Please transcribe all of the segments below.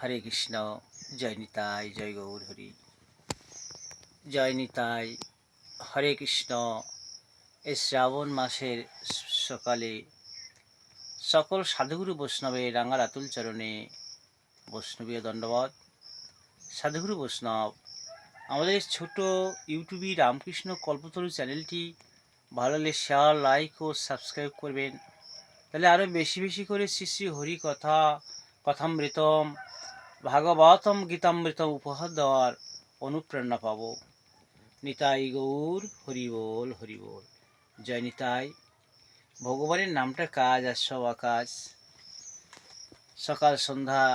হরে কৃষ্ণ। জয় নিতাই, জয় গৌর হরি। জয় নিতাই। হরে কৃষ্ণ। এই শ্রাবণ মাসের সকালে সকল সাধুগুরু বৈষ্ণবের রাঙা রাতুল চরণে বৈষ্ণবীয় দণ্ডবত। সাধুগুরু বৈষ্ণব, আমাদের ছোট ইউটিউবে রামকৃষ্ণ কল্পতরু চ্যানেলটি ভালো লাগলে শেয়ার, লাইক ও সাবস্ক্রাইব করবেন। তাহলে আরও বেশি বেশি করে শ্রী শ্রী হরি কথা, কথামৃতম, ভাগবতম, গীতামৃতম উপহার দেওয়ার অনুপ্রেরণা পাব। নিতাই গৌর হরি বল, হরি বল। জয় নিতাই। ভগবানের নামটা কাজ আর সব আকাশ। সকাল সন্ধ্যা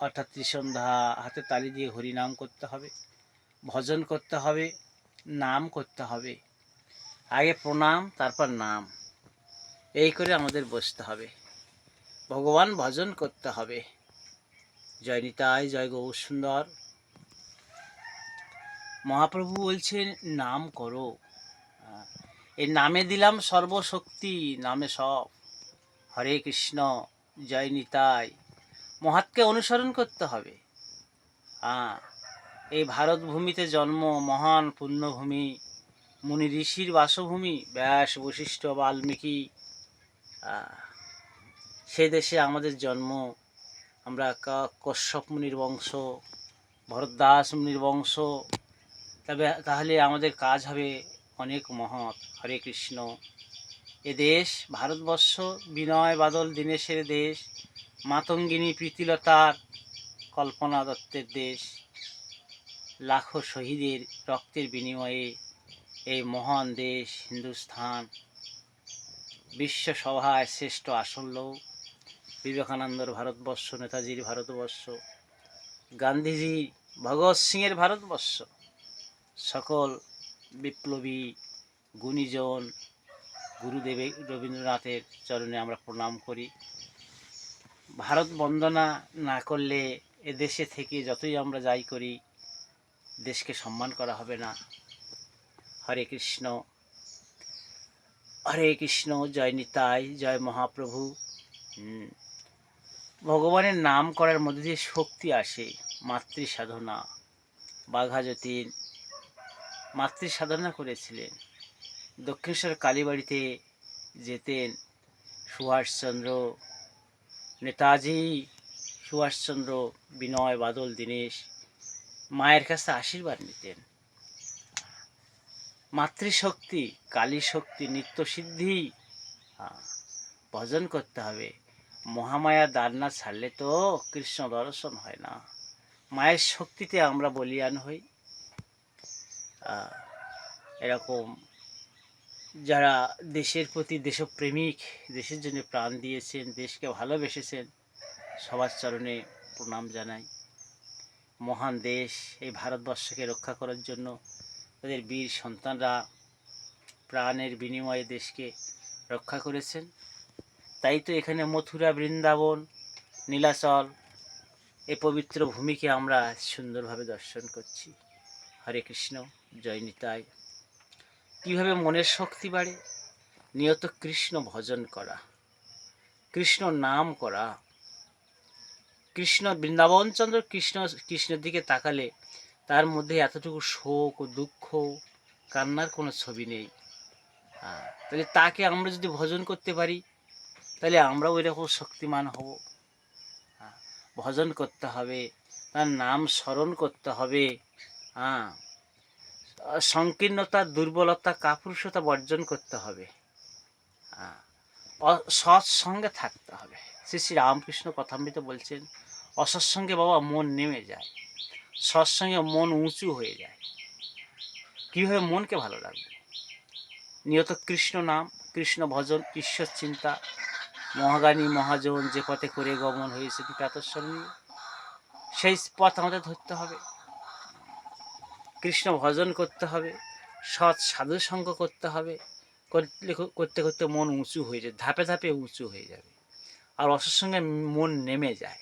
অর্থাৎ ত্রিসন্ধ্যা হাতে তালি দিয়ে হরি নাম করতে হবে, ভজন করতে হবে, নাম করতে হবে। আগে প্রণাম, তারপর নাম, এই করে আমাদের বসতে হবে। ভগবান ভজন করতে হবে। জয় নিতাই, জয় গৌর সুন্দর। মহাপ্রভু বলছেন নাম করো। এই নামে দিলাম সর্বশক্তি, নামে সব। হরে কৃষ্ণ, জয় নিতাই। মহাত্মকে অনুসরণ করতে হবে। এই ভারত ভূমিতে জন্ম, মহান পুণ্যভূমি, মুনি ঋষির বাসভূমি, ব্যাস, বশিষ্ঠ, বাল্মীকি, সে দেশে আমাদের জন্ম। আমরা কশ্যপ মুনির বংশ, ভরদ্বাস মুনির বংশ। তাহলে আমাদের কাজ হবে অনেক মহৎ। হরে কৃষ্ণ। এ দেশ ভারতবর্ষ বিনয় বাদল দীনেশের দেশ, মাতঙ্গিনী প্রীতিলতার, কল্পনা দত্তের দেশ। লাখো শহীদের রক্তের বিনিময়ে এই মহান দেশ হিন্দুস্থান বিশ্বসভায় শ্রেষ্ঠ আসন। বিবেকানন্দর ভারতবর্ষ, নেতাজির ভারতবর্ষ, গান্ধীজি, ভগৎ সিংয়ের ভারতবর্ষ। সকল বিপ্লবী গুণীজন গুরুদেব রবীন্দ্রনাথের চরণে আমরা প্রণাম করি। ভারত বন্দনা না করলে এ দেশে থেকে যতই আমরা যাই করি, দেশকে সম্মান করা হবে না। হরে কৃষ্ণ, হরে কৃষ্ণ। জয় নিতাই, জয় মহাপ্রভু। ভগবানের নাম করার মধ্যে দিয়ে শক্তি আসে। মাতৃ সাধনা, বাঘা যতীন মাতৃ সাধনা করেছিলেন। দক্ষিণেশ্বর কালীবাড়িতে যেতেন সুভাষচন্দ্র, নেতাজি সুভাষচন্দ্র, বিনয় বাদল দীনেশ মায়ের কাছে আশীর্বাদ নিতেন। মাতৃশক্তি, কালী শক্তি, নিত্যসিদ্ধি। ভজন করতে হবে। মহামায়া দ্বার না ছাড়লে তো কৃষ্ণ দর্শন হয় না। মায়ের শক্তিতে আমরা বলীয়ান হই। এরকম যারা দেশের প্রতি দেশপ্রেমিক, দেশের জন্য প্রাণ দিয়েছেন, দেশকে ভালোবেসেছেন, সবার চরণে প্রণাম জানাই। মহান দেশ, এই ভারতবর্ষকে রক্ষা করার জন্য তাদের বীর সন্তানরা প্রাণের বিনিময়ে দেশকে রক্ষা করেছেন। তাই তো এখানে মথুরা, বৃন্দাবন, নীলাচল, এই পবিত্র ভূমিকে আমরা সুন্দরভাবে দর্শন করছি। হরে কৃষ্ণ, জয় নিতাই। কীভাবে মনের শক্তি বাড়ে? নিয়ত কৃষ্ণ ভজন করা, কৃষ্ণ নাম করা। কৃষ্ণ, বৃন্দাবনচন্দ্র কৃষ্ণ, কৃষ্ণের দিকে তাকালে তার মধ্যে এতটুকু শোক ও দুঃখ, কান্নার কোনো ছবি নেই। তাহলে তাকে আমরা যদি ভজন করতে পারি, তাহলে আমরাও এরকম শক্তিমান হব। ভজন করতে হবে, তার নাম স্মরণ করতে হবে। সংকীর্ণতা, দুর্বলতা, কাপুরুষতা বর্জন করতে হবে। সৎসঙ্গে থাকতে হবে। শ্রী শ্রী রামকৃষ্ণ কথামৃত বলছেন, অসৎসঙ্গে বাবা মন নেমে যায়, সৎসঙ্গে মন উঁচু হয়ে যায়। কীভাবে মনকে ভালো রাখবে? নিয়ত কৃষ্ণ নাম, কৃষ্ণ ভজন, ঈশ্বর চিন্তা। মহাজ্ঞানী মহাজন যে পথে করে গমন হয়েছে প্রাতঃস্মরণীয়, সেই পথ আমাদের ধরতে হবে। কৃষ্ণ ভজন করতে হবে, সৎ সাধু সঙ্গ করতে হবে। করতে করতে মন উঁচু হয়ে যায়, ধাপে ধাপে উঁচু হয়ে যাবে। আর অসৎসঙ্গে মন নেমে যায়,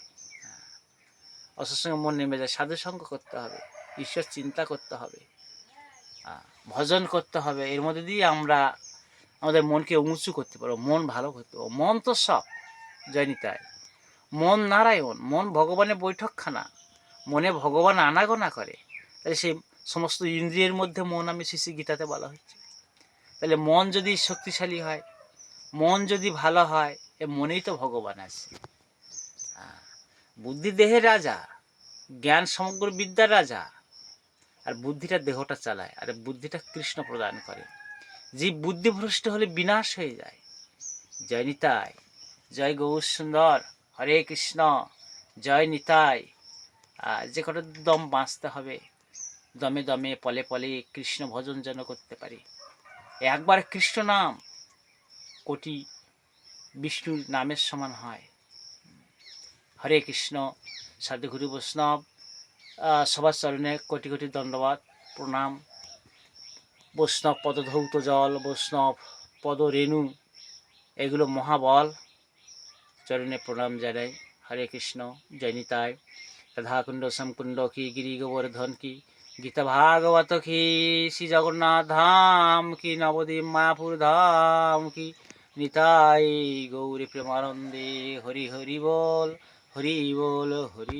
অসৎসঙ্গে মন নেমে যায়। সাধু সঙ্গ করতে হবে, ঈশ্বর চিন্তা করতে হবে, ভজন করতে হবে। এর মধ্যে দিয়ে আমরা আমাদের মনকে উঁচু করতে পারবো, মন ভালো করতে পারবো। মন তো সব। জয় নিতাই। মন নারায়ণ, মন ভগবানের বৈঠকখানা, মনে ভগবান আনাগোনা করে। তাহলে সেই সমস্ত ইন্দ্রিয়ের মধ্যে মন আমি শ্রী গীতাতে বলা হচ্ছে। তাহলে মন যদি শক্তিশালী হয়, মন যদি ভালো হয়, এ মনেই তো ভগবান আছে। বুদ্ধি দেহের রাজা, জ্ঞান সমগ্র বিদ্যার রাজা, আর বুদ্ধিটা দেহটা চালায়, আর বুদ্ধিটা কৃষ্ণ প্রদান করে। যে বুদ্ধিভ্রষ্ট হলে বিনাশ হয়ে যায়। জয় নিতাই, জয় গৌর সুন্দর, হরে কৃষ্ণ, জয় নিতাই। যে কটা দম বাঁচতে হবে, দমে দমে পলে পলে কৃষ্ণ ভজন যেন করতে পারি। একবার কৃষ্ণ নাম কোটি বিষ্ণুর নামের সমান হয়। হরে কৃষ্ণ। সাধুগুরু বৈষ্ণব সবার চরণে কোটি কোটি দণ্ডবাদ প্রণাম। বৈষ্ণব পদধৌত জল, বৈষ্ণব পদ রেণু, এগুলো মহাবল, চরণে প্রণাম জানাই। হরে কৃষ্ণ, জয় নিতাই। রাধাকুণ্ড শ্যামকুণ্ড কি, গিরি গোবর্ধন কি, গীতা ভাগবত কি, শ্রী জগন্নাথ ধাম কি, নবদ্বীপ মায়াপুর ধাম কি, নিতাই গৌরী প্রেমানন্দে। হরি হরি বল, হরি বল, হরি।